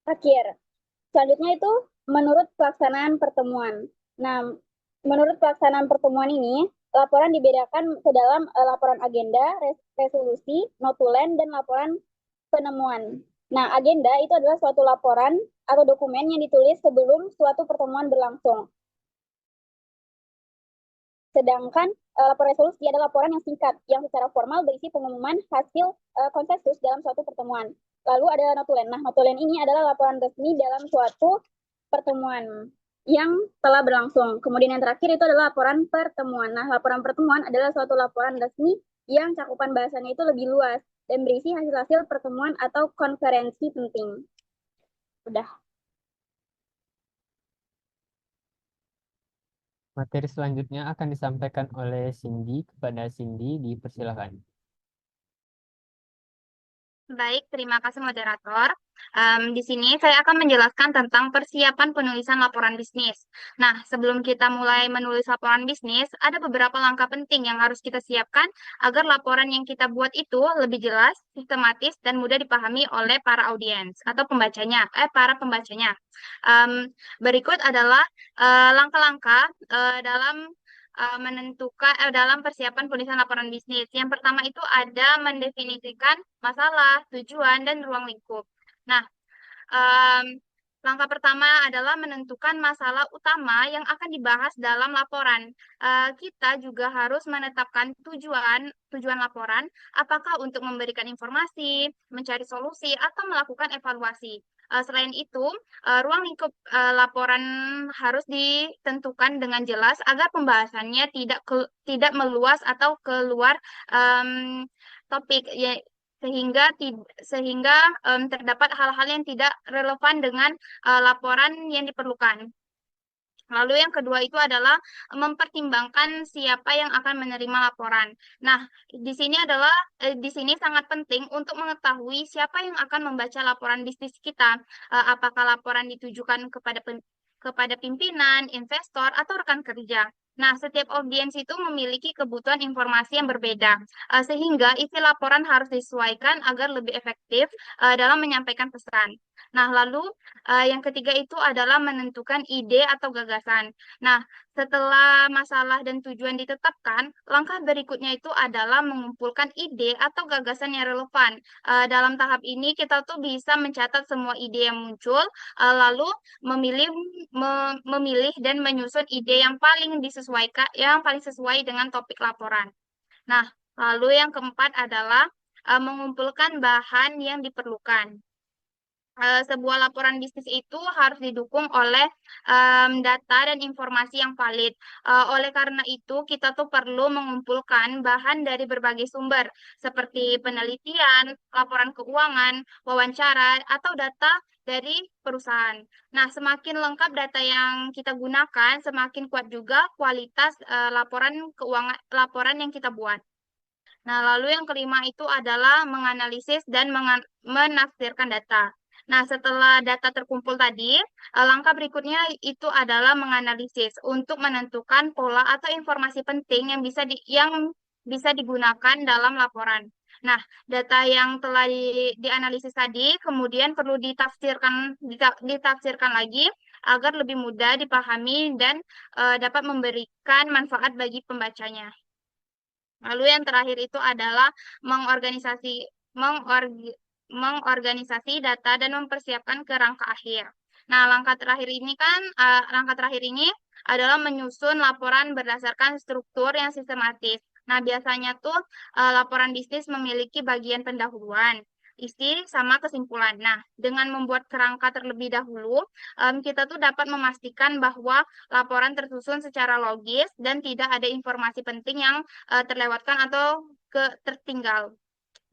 akhir. Selanjutnya itu menurut pelaksanaan pertemuan. Nah, menurut pelaksanaan pertemuan ini, laporan dibedakan ke dalam laporan agenda, resolusi, notulen, dan laporan penemuan. Nah, agenda itu adalah suatu laporan atau dokumen yang ditulis sebelum suatu pertemuan berlangsung. Sedangkan laporan resolusi adalah laporan yang singkat, yang secara formal berisi pengumuman hasil konsensus dalam suatu pertemuan. Lalu ada notulen. Nah, notulen ini adalah laporan resmi dalam suatu pertemuan yang telah berlangsung. Kemudian yang terakhir itu adalah laporan pertemuan. Nah, laporan pertemuan adalah suatu laporan resmi yang cakupan bahasanya itu lebih luas dan berisi hasil-hasil pertemuan atau konferensi penting. Udah. Materi selanjutnya akan disampaikan oleh Cindy. Kepada Cindy, dipersilakan. Baik, terima kasih moderator. Di sini saya akan menjelaskan tentang persiapan penulisan laporan bisnis. Nah, sebelum kita mulai menulis laporan bisnis, ada beberapa langkah penting yang harus kita siapkan agar laporan yang kita buat itu lebih jelas, sistematis, dan mudah dipahami oleh para audiens atau para pembacanya. Berikut adalah langkah-langkah dalam dalam persiapan penulisan laporan bisnis. Yang pertama itu ada mendefinisikan masalah, tujuan, dan ruang lingkup. Nah, langkah pertama adalah menentukan masalah utama yang akan dibahas dalam laporan. Kita juga harus menetapkan tujuan laporan, apakah untuk memberikan informasi, mencari solusi, atau melakukan evaluasi. Selain itu, ruang lingkup laporan harus ditentukan dengan jelas agar pembahasannya tidak meluas atau keluar topik, ya, sehingga terdapat hal-hal yang tidak relevan dengan laporan yang diperlukan. Lalu yang kedua itu adalah mempertimbangkan siapa yang akan menerima laporan. Nah, di sini sangat penting untuk mengetahui siapa yang akan membaca laporan bisnis kita. Apakah laporan ditujukan kepada pimpinan, investor, atau rekan kerja. Nah, setiap audiens itu memiliki kebutuhan informasi yang berbeda, sehingga isi laporan harus disesuaikan agar lebih efektif dalam menyampaikan pesan. Nah, lalu yang ketiga itu adalah menentukan ide atau gagasan. Nah, setelah masalah dan tujuan ditetapkan, langkah berikutnya itu adalah mengumpulkan ide atau gagasan yang relevan. Dalam tahap ini kita tuh bisa mencatat semua ide yang muncul, lalu memilih dan menyusun ide yang paling sesuai dengan topik laporan. Nah, lalu yang keempat adalah mengumpulkan bahan yang diperlukan. Sebuah laporan bisnis itu harus didukung oleh data dan informasi yang valid. Oleh karena itu, kita tuh perlu mengumpulkan bahan dari berbagai sumber, seperti penelitian, laporan keuangan, wawancara, atau data dari perusahaan. Nah, semakin lengkap data yang kita gunakan, semakin kuat juga kualitas laporan yang kita buat. Nah, lalu yang kelima itu adalah menganalisis dan menafsirkan data. Nah, setelah data terkumpul tadi, langkah berikutnya itu adalah menganalisis untuk menentukan pola atau informasi penting yang bisa digunakan dalam laporan. Nah, data yang telah dianalisis tadi kemudian perlu ditafsirkan lagi agar lebih mudah dipahami dan dapat memberikan manfaat bagi pembacanya. Lalu yang terakhir itu adalah mengorganisasi data dan mempersiapkan ke rangka akhir. Nah, langkah terakhir ini adalah menyusun laporan berdasarkan struktur yang sistematis. Nah, biasanya tuh laporan bisnis memiliki bagian pendahuluan, isi sama kesimpulan. Nah, dengan membuat kerangka terlebih dahulu, kita tuh dapat memastikan bahwa laporan tersusun secara logis dan tidak ada informasi penting yang terlewatkan atau tertinggal.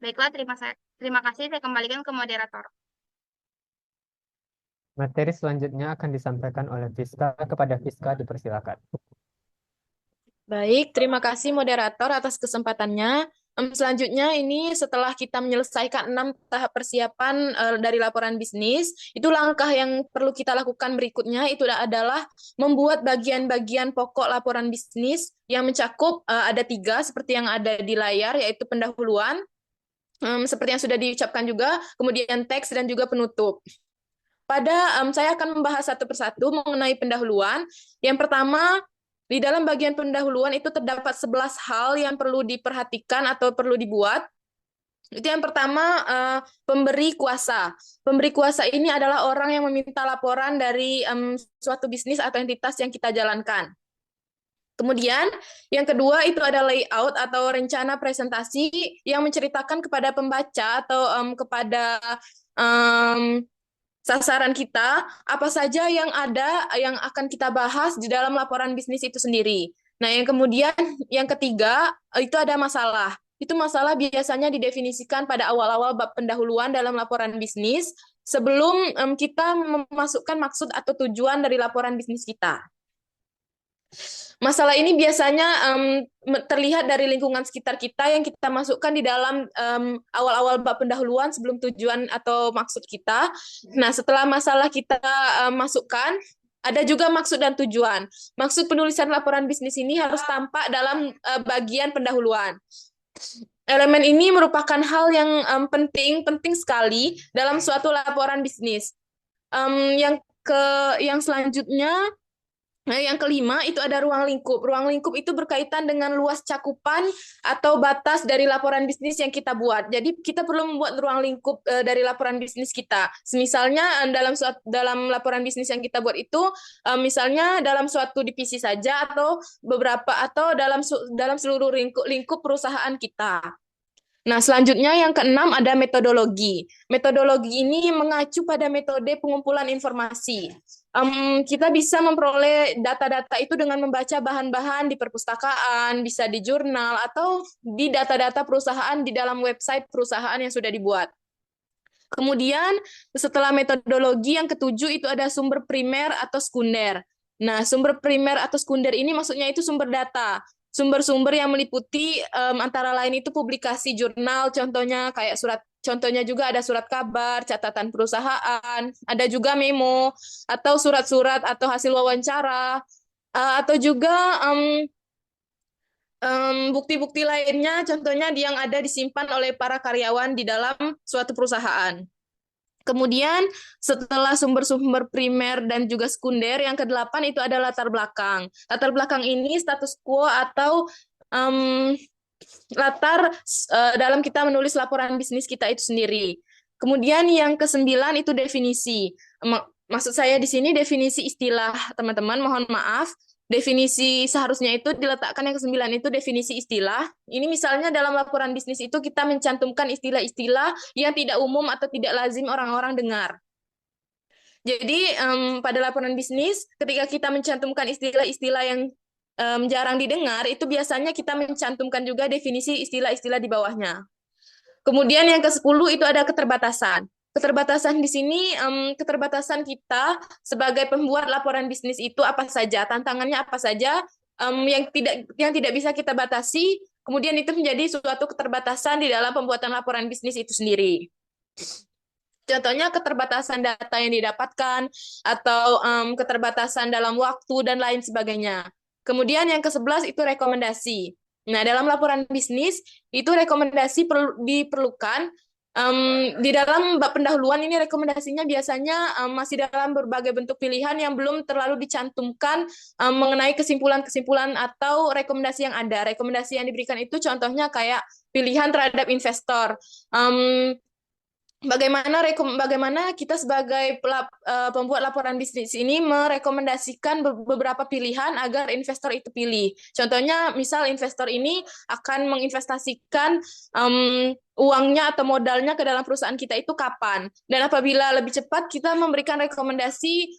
Baiklah, terima kasih. Saya kembalikan ke moderator. Materi selanjutnya akan disampaikan oleh Fiska. Kepada Fiska, dipersilakan. Baik, terima kasih moderator atas kesempatannya. Selanjutnya ini setelah kita menyelesaikan 6 tahap persiapan dari laporan bisnis, itu langkah yang perlu kita lakukan berikutnya itu adalah membuat bagian-bagian pokok laporan bisnis yang mencakup ada 3 seperti yang ada di layar, yaitu pendahuluan, seperti yang sudah diucapkan juga, kemudian teks dan juga penutup. Saya akan membahas satu persatu mengenai pendahuluan. Yang pertama, di dalam bagian pendahuluan itu terdapat 11 hal yang perlu diperhatikan atau perlu dibuat. Itu yang pertama, pemberi kuasa. Pemberi kuasa ini adalah orang yang meminta laporan dari suatu bisnis atau entitas yang kita jalankan. Kemudian yang kedua itu ada layout atau rencana presentasi yang menceritakan kepada pembaca atau kepada em, sasaran kita apa saja yang ada yang akan kita bahas di dalam laporan bisnis itu sendiri. Nah, yang kemudian yang ketiga itu ada masalah. Itu masalah biasanya didefinisikan pada awal-awal bab pendahuluan dalam laporan bisnis sebelum kita memasukkan maksud atau tujuan dari laporan bisnis kita. Masalah ini biasanya terlihat dari lingkungan sekitar kita yang kita masukkan di dalam awal-awal bab pendahuluan sebelum tujuan atau maksud kita. Nah, setelah masalah kita masukkan, ada juga maksud dan tujuan. Maksud penulisan laporan bisnis ini harus tampak dalam bagian pendahuluan. Elemen ini merupakan hal yang penting sekali dalam suatu laporan bisnis. Yang selanjutnya, nah, yang kelima itu ada ruang lingkup. Ruang lingkup itu berkaitan dengan luas cakupan atau batas dari laporan bisnis yang kita buat. Jadi kita perlu membuat ruang lingkup dari laporan bisnis kita. Misalnya dalam laporan bisnis yang kita buat itu, misalnya dalam suatu divisi saja atau beberapa atau dalam seluruh lingkup perusahaan kita. Nah, selanjutnya yang keenam ada metodologi. Metodologi ini mengacu pada metode pengumpulan informasi. Kita bisa memperoleh data-data itu dengan membaca bahan-bahan di perpustakaan, bisa di jurnal, atau di data-data perusahaan di dalam website perusahaan yang sudah dibuat. Kemudian, setelah metodologi yang ketujuh itu ada sumber primer atau sekunder. Nah, sumber primer atau sekunder ini maksudnya itu sumber data. Sumber-sumber yang meliputi antara lain itu publikasi jurnal, contohnya juga ada surat kabar, catatan perusahaan, ada juga memo, atau surat-surat atau hasil wawancara, atau juga bukti-bukti lainnya, contohnya yang ada disimpan oleh para karyawan di dalam suatu perusahaan. Kemudian setelah sumber-sumber primer dan juga sekunder, yang kedelapan itu ada latar belakang. Latar belakang ini status quo atau latar dalam kita menulis laporan bisnis kita itu sendiri. Kemudian yang kesembilan itu definisi. Maksud saya di sini definisi istilah, teman-teman, mohon maaf. Definisi seharusnya itu diletakkan yang kesembilan itu definisi istilah. Ini misalnya dalam laporan bisnis itu kita mencantumkan istilah-istilah yang tidak umum atau tidak lazim orang-orang dengar. Jadi pada laporan bisnis ketika kita mencantumkan istilah-istilah yang jarang didengar, itu biasanya kita mencantumkan juga definisi istilah-istilah di bawahnya. Kemudian yang ke-10 itu ada keterbatasan. Keterbatasan di sini, keterbatasan kita sebagai pembuat laporan bisnis itu apa saja, tantangannya apa saja yang tidak bisa kita batasi, kemudian itu menjadi suatu keterbatasan di dalam pembuatan laporan bisnis itu sendiri. Contohnya keterbatasan data yang didapatkan, atau keterbatasan dalam waktu, dan lain sebagainya. Kemudian yang ke-11 itu rekomendasi. Nah, dalam laporan bisnis, itu rekomendasi diperlukan. Di dalam bab pendahuluan ini rekomendasinya biasanya masih dalam berbagai bentuk pilihan yang belum terlalu dicantumkan mengenai kesimpulan-kesimpulan atau rekomendasi yang ada. Rekomendasi yang diberikan itu contohnya kayak pilihan terhadap investor. Bagaimana kita sebagai pembuat laporan bisnis ini merekomendasikan beberapa pilihan agar investor itu pilih. Contohnya, misal investor ini akan menginvestasikan uangnya atau modalnya ke dalam perusahaan kita itu kapan. Dan apabila lebih cepat, kita memberikan rekomendasi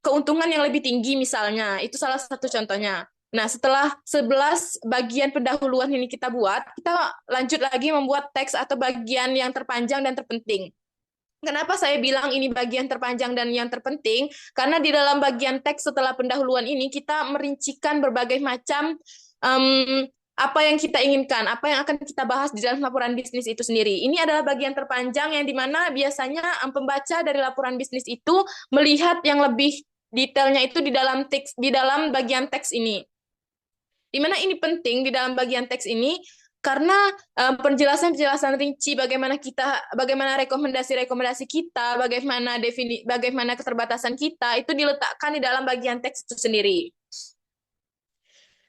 keuntungan yang lebih tinggi misalnya. Itu salah satu contohnya. Nah, setelah 11 bagian pendahuluan ini kita buat, kita lanjut lagi membuat teks atau bagian yang terpanjang dan terpenting. Kenapa saya bilang ini bagian terpanjang dan yang terpenting? Karena di dalam bagian teks setelah pendahuluan ini, kita merincikan berbagai macam apa yang kita inginkan, apa yang akan kita bahas di dalam laporan bisnis itu sendiri. Ini adalah bagian terpanjang yang dimana biasanya pembaca dari laporan bisnis itu melihat yang lebih detailnya itu di dalam bagian teks ini. Di mana ini penting di dalam bagian teks ini karena penjelasan-penjelasan rinci bagaimana rekomendasi-rekomendasi kita, bagaimana keterbatasan kita itu diletakkan di dalam bagian teks itu sendiri.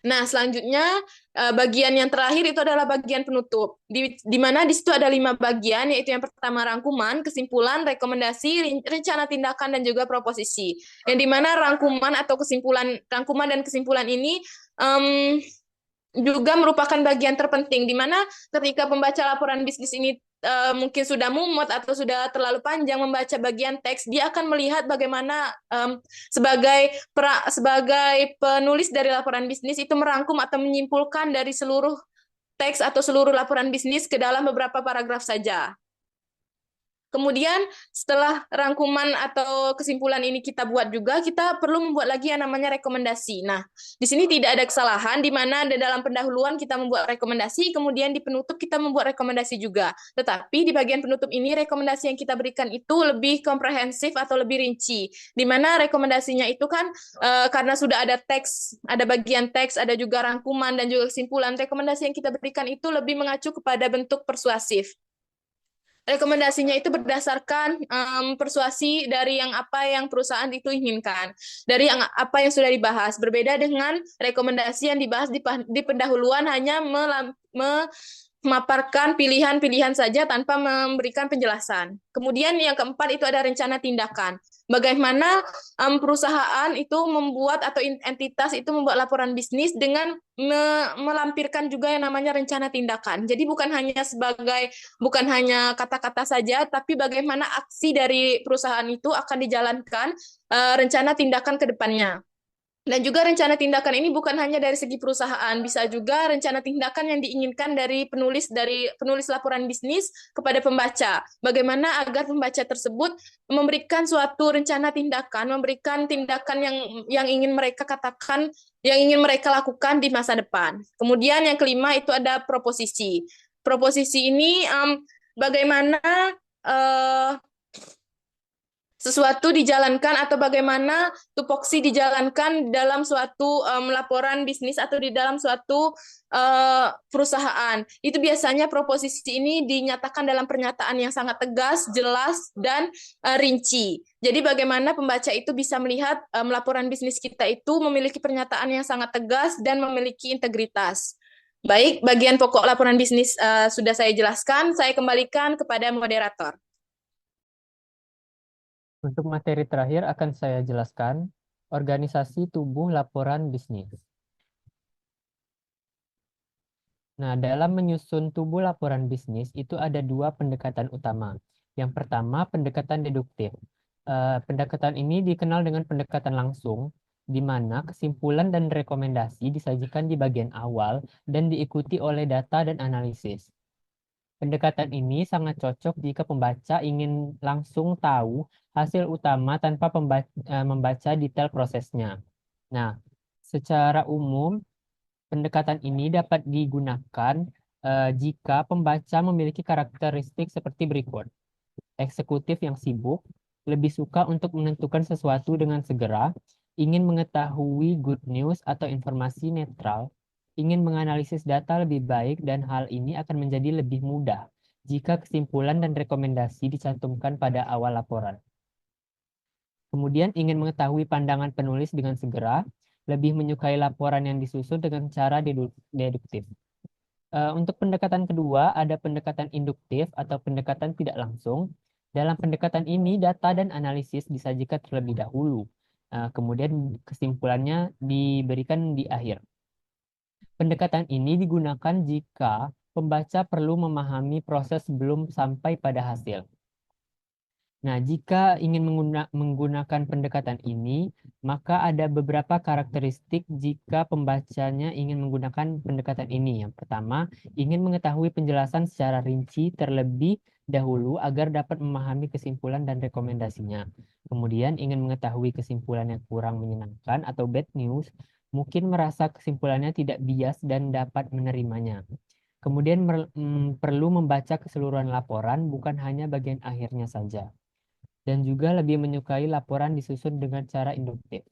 Nah, selanjutnya bagian yang terakhir itu adalah bagian penutup. Di mana di situ ada 5 bagian, yaitu yang pertama rangkuman, kesimpulan, rekomendasi, rencana tindakan, dan juga proposisi. Yang di mana rangkuman dan kesimpulan ini juga merupakan bagian terpenting, di mana ketika pembaca laporan bisnis ini mungkin sudah mumet atau sudah terlalu panjang membaca bagian teks, dia akan melihat bagaimana sebagai penulis dari laporan bisnis itu merangkum atau menyimpulkan dari seluruh teks atau seluruh laporan bisnis ke dalam beberapa paragraf saja. Kemudian setelah rangkuman atau kesimpulan ini kita buat juga, kita perlu membuat lagi yang namanya rekomendasi. Nah, di sini tidak ada kesalahan, di mana di dalam pendahuluan kita membuat rekomendasi, kemudian di penutup kita membuat rekomendasi juga. Tetapi di bagian penutup ini, rekomendasi yang kita berikan itu lebih komprehensif atau lebih rinci. Di mana rekomendasinya itu kan karena sudah ada teks, ada bagian teks, ada juga rangkuman dan juga kesimpulan, rekomendasi yang kita berikan itu lebih mengacu kepada bentuk persuasif. Rekomendasinya itu berdasarkan persuasi dari apa yang perusahaan itu inginkan, dari apa yang sudah dibahas. Berbeda dengan rekomendasi yang dibahas di pendahuluan hanya memaparkan pilihan-pilihan saja tanpa memberikan penjelasan. Kemudian yang keempat itu ada rencana tindakan. Bagaimana perusahaan itu membuat atau entitas itu membuat laporan bisnis dengan melampirkan juga yang namanya rencana tindakan. Jadi bukan hanya kata-kata saja, tapi bagaimana aksi dari perusahaan itu akan dijalankan rencana tindakan ke depannya. Dan juga rencana tindakan ini bukan hanya dari segi perusahaan, bisa juga rencana tindakan yang diinginkan dari penulis laporan bisnis kepada pembaca. Bagaimana agar pembaca tersebut memberikan suatu rencana tindakan, memberikan tindakan yang ingin mereka katakan, yang ingin mereka lakukan di masa depan. Kemudian yang kelima itu ada proposisi. Proposisi ini bagaimana sesuatu dijalankan atau bagaimana tupoksi dijalankan dalam suatu laporan bisnis atau di dalam suatu perusahaan. Itu biasanya proposisi ini dinyatakan dalam pernyataan yang sangat tegas, jelas, dan rinci. Jadi bagaimana pembaca itu bisa melihat laporan bisnis kita itu memiliki pernyataan yang sangat tegas dan memiliki integritas. Baik, bagian pokok laporan bisnis sudah saya jelaskan, saya kembalikan kepada moderator. Untuk materi terakhir akan saya jelaskan organisasi tubuh laporan bisnis. Nah, dalam menyusun tubuh laporan bisnis itu ada 2 pendekatan utama. Yang pertama, pendekatan deduktif. Pendekatan ini dikenal dengan pendekatan langsung, di mana kesimpulan dan rekomendasi disajikan di bagian awal dan diikuti oleh data dan analisis. Pendekatan ini sangat cocok jika pembaca ingin langsung tahu hasil utama tanpa membaca detail prosesnya. Nah, secara umum, pendekatan ini dapat digunakan jika pembaca memiliki karakteristik seperti berikut. Eksekutif yang sibuk, lebih suka untuk menentukan sesuatu dengan segera, ingin mengetahui good news atau informasi netral, ingin menganalisis data lebih baik, dan hal ini akan menjadi lebih mudah jika kesimpulan dan rekomendasi dicantumkan pada awal laporan. Kemudian ingin mengetahui pandangan penulis dengan segera, lebih menyukai laporan yang disusun dengan cara deduktif. Untuk pendekatan kedua, ada pendekatan induktif atau pendekatan tidak langsung. Dalam pendekatan ini, data dan analisis disajikan terlebih dahulu. Kemudian kesimpulannya diberikan di akhir. Pendekatan ini digunakan jika pembaca perlu memahami proses sebelum sampai pada hasil. Nah, jika ingin menggunakan pendekatan ini, maka ada beberapa karakteristik jika pembacanya ingin menggunakan pendekatan ini. Yang pertama, ingin mengetahui penjelasan secara rinci terlebih dahulu agar dapat memahami kesimpulan dan rekomendasinya. Kemudian, ingin mengetahui kesimpulan yang kurang menyenangkan atau bad news, mungkin merasa kesimpulannya tidak bias dan dapat menerimanya. Kemudian perlu membaca keseluruhan laporan, bukan hanya bagian akhirnya saja. Dan juga lebih menyukai laporan disusun dengan cara induktif.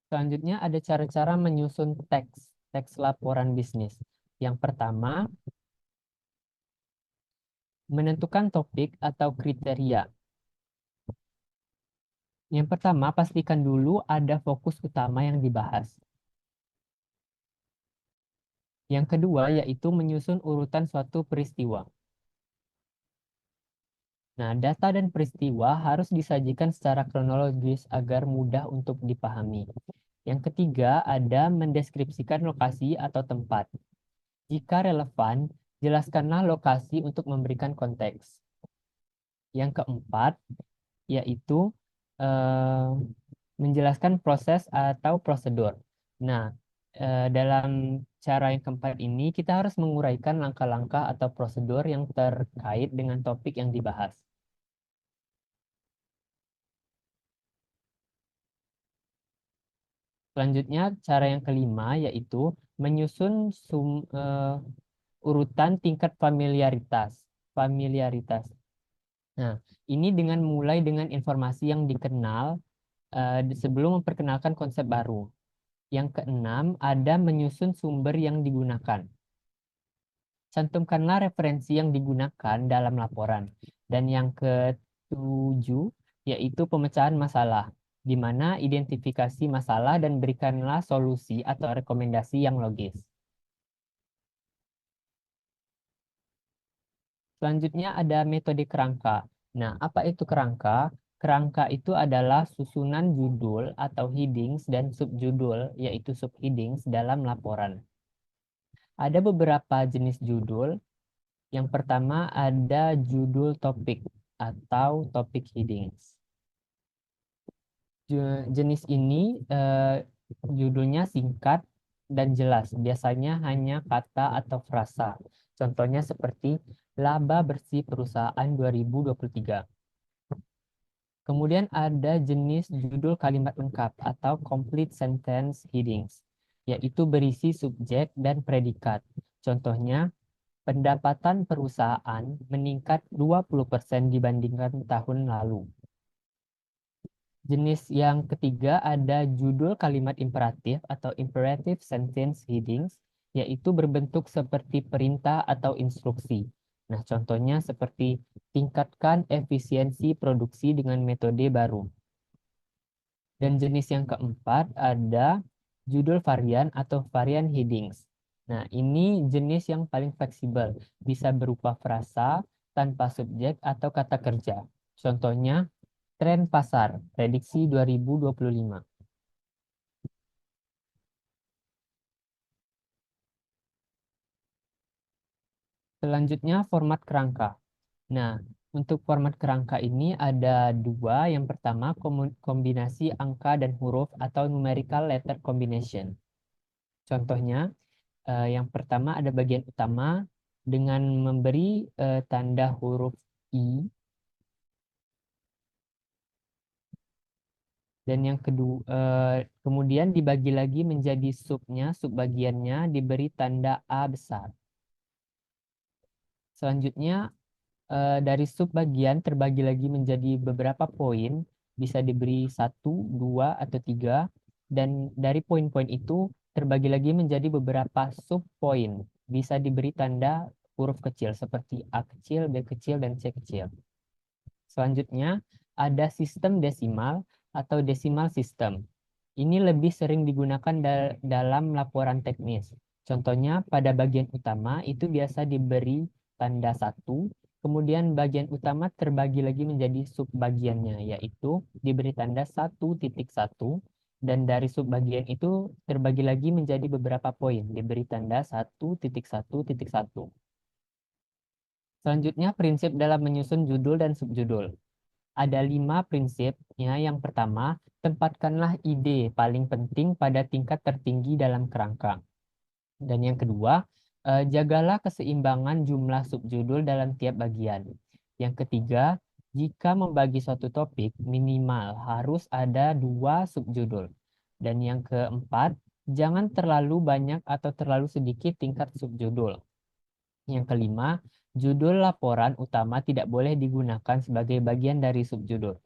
Selanjutnya ada cara-cara menyusun teks laporan bisnis. Yang pertama, menentukan topik atau kriteria. Yang pertama, pastikan dulu ada fokus utama yang dibahas. Yang kedua, yaitu menyusun urutan suatu peristiwa. Nah, data dan peristiwa harus disajikan secara kronologis agar mudah untuk dipahami. Yang ketiga, ada mendeskripsikan lokasi atau tempat. Jika relevan, jelaskanlah lokasi untuk memberikan konteks. Yang keempat, yaitu menjelaskan proses atau prosedur. Nah, dalam cara yang keempat ini, kita harus menguraikan langkah-langkah atau prosedur yang terkait dengan topik yang dibahas. Selanjutnya, cara yang kelima yaitu menyusun urutan tingkat familiaritas. Nah, ini dengan mulai dengan informasi yang dikenal sebelum memperkenalkan konsep baru. Yang keenam, ada menyusun sumber yang digunakan. Cantumkanlah referensi yang digunakan dalam laporan. Dan yang ketujuh, yaitu pemecahan masalah, di mana identifikasi masalah dan berikanlah solusi atau rekomendasi yang logis. Selanjutnya ada metode kerangka. Nah, apa itu kerangka? Kerangka itu adalah susunan judul atau headings dan subjudul, yaitu subheadings dalam laporan. Ada beberapa jenis judul. Yang pertama ada judul topik atau topik headings. Jenis ini judulnya singkat dan jelas, biasanya hanya kata atau frasa. Contohnya seperti laba bersih perusahaan 2023. Kemudian ada jenis judul kalimat lengkap atau complete sentence headings, yaitu berisi subjek dan predikat. Contohnya, pendapatan perusahaan meningkat 20% dibandingkan tahun lalu. Jenis yang ketiga ada judul kalimat imperatif atau imperative sentence headings, yaitu berbentuk seperti perintah atau instruksi. Nah, contohnya seperti tingkatkan efisiensi produksi dengan metode baru. Dan jenis yang keempat ada judul varian atau varian headings. Nah, ini jenis yang paling fleksibel, bisa berupa frasa, tanpa subjek, atau kata kerja. Contohnya, tren pasar, prediksi 2025. Selanjutnya, format kerangka. Nah, untuk format kerangka ini ada dua. Yang pertama, kombinasi angka dan huruf atau numerical letter combination. Contohnya, yang pertama ada bagian utama dengan memberi tanda huruf I. Dan yang kedua, kemudian dibagi lagi menjadi subnya, subbagiannya diberi tanda A besar. Selanjutnya, dari subbagian terbagi lagi menjadi beberapa poin, bisa diberi 1, 2, atau 3. Dan dari poin-poin itu terbagi lagi menjadi beberapa subpoin, bisa diberi tanda huruf kecil seperti A kecil, B kecil, dan C kecil. Selanjutnya, ada sistem desimal atau decimal system. Ini lebih sering digunakan dalam laporan teknis. Contohnya, pada bagian utama itu biasa diberi tanda 1, kemudian bagian utama terbagi lagi menjadi subbagiannya, yaitu diberi tanda 1.1, dan dari subbagian itu terbagi lagi menjadi beberapa poin, diberi tanda 1.1.1. Selanjutnya, prinsip dalam menyusun judul dan subjudul. Ada 5 prinsipnya. Yang pertama, tempatkanlah ide paling penting pada tingkat tertinggi dalam kerangka. Dan yang kedua, jagalah keseimbangan jumlah subjudul dalam tiap bagian. Yang ketiga, jika membagi suatu topik, minimal harus ada 2 subjudul. Dan yang keempat, jangan terlalu banyak atau terlalu sedikit tingkat subjudul. Yang kelima, judul laporan utama tidak boleh digunakan sebagai bagian dari subjudul.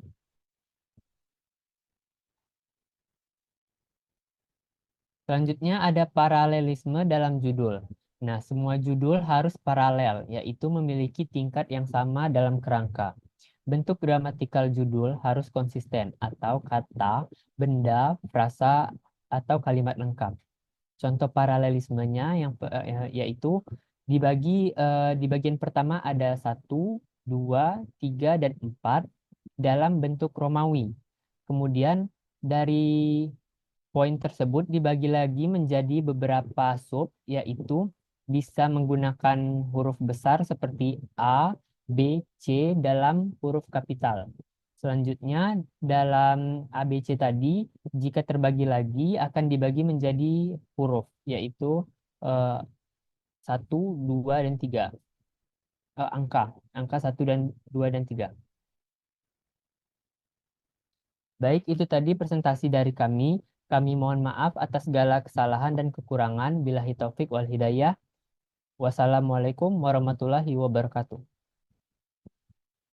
Selanjutnya ada paralelisme dalam judul. Nah, semua judul harus paralel, yaitu memiliki tingkat yang sama dalam kerangka. Bentuk gramatikal judul harus konsisten atau kata, benda, frasa, atau kalimat lengkap. Contoh paralelismenya yaitu di bagian pertama ada 1, 2, 3, dan 4 dalam bentuk Romawi. Kemudian dari poin tersebut dibagi lagi menjadi beberapa sub, yaitu bisa menggunakan huruf besar seperti A, B, C dalam huruf kapital. Selanjutnya, dalam ABC tadi, jika terbagi lagi akan dibagi menjadi huruf, yaitu 1, 2, dan 3. Angka 1, dan 2, dan 3. Baik, itu tadi presentasi dari kami. Kami mohon maaf atas segala kesalahan dan kekurangan. Billahi taufik wal hidayah. Wassalamualaikum warahmatullahi wabarakatuh.